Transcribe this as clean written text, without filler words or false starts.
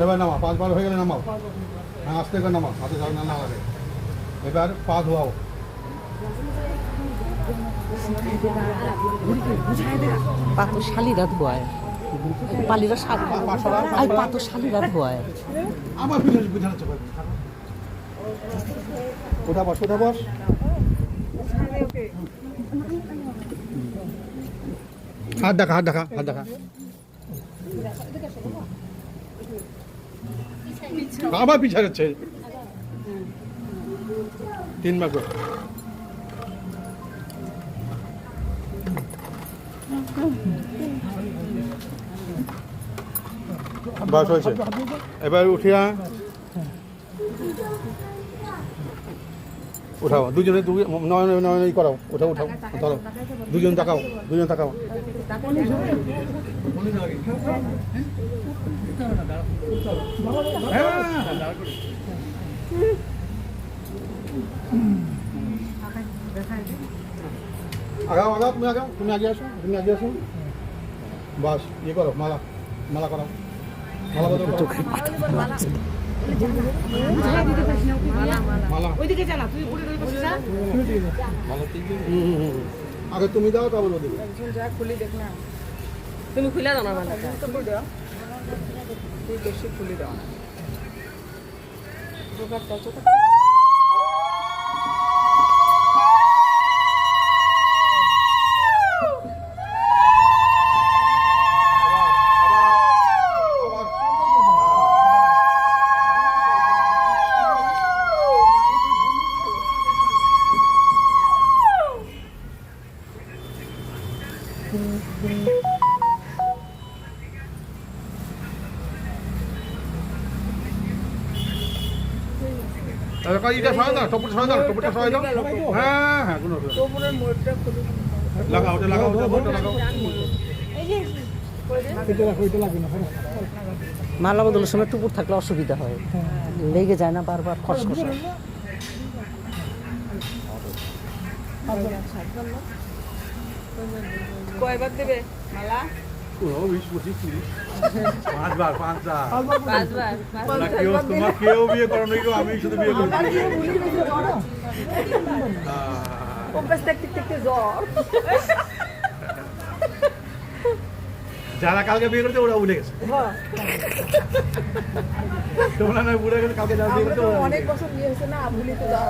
এবার নামা, 5 বার হয়ে গেলে নামাও। হ্যাঁ, আস্তে করে নামাও, হাতে ঝাড় না লাগে। এবার পা ধোয়াও। পা তো শালিরা ধোয়ায়, পালিরা পা তো শালিরা ধোয়ায়। আমার বুঝাচ্ছে ওটা বস, ওটা বস। হাত দেখা, হাত দেখা, হাত দেখা। আবার পিছায় যাচ্ছে 3 বার করে। বাস হয়েছে। এবার উঠিয়া উঠাও, দুজনে নয় করাও, উঠাও উঠাও, ধরো, দুজন তাকাও, দুজন তাকাও। আগাও আগাও, তুমি আগাও, তুমি আগে আসো, তুমি আগে আসো। বাস ইয়ে করো, মালা মালা করাও, মালা বদল করো। আগে তুমি দাও, তারপর ওদিকে। তুমি খুলে দাও না মালাটা, তুই বেশি খুলে দাও না। এটা সরাই দাও, টপুরটা সরাই দাও, টপুরটা সরাই দাও। হ্যাঁ হ্যাঁ, কোনো লাগাও, ওটা লাগাও, ওটা লাগাও। মালা বদলের সময় টুকুর থাকলে অসুবিধা হয়, লেগে যায় না বারবার খসখসে। কয়বার দেবে মালা? 20, 25, 30, 5 বার, 5 বার। 5 বার। তোমার কেউ বিয়ে করো না, আমি শুধু বিয়ে করছি। যারা কালকে বিয়ে করছে ওরা উঠে গেছে। তোমরা না বুড়ে গেলে, কালকে যারা বিয়ে করছে অনেক বছর বিয়ে হয়েছে না, ভুলি তো যাওয়া।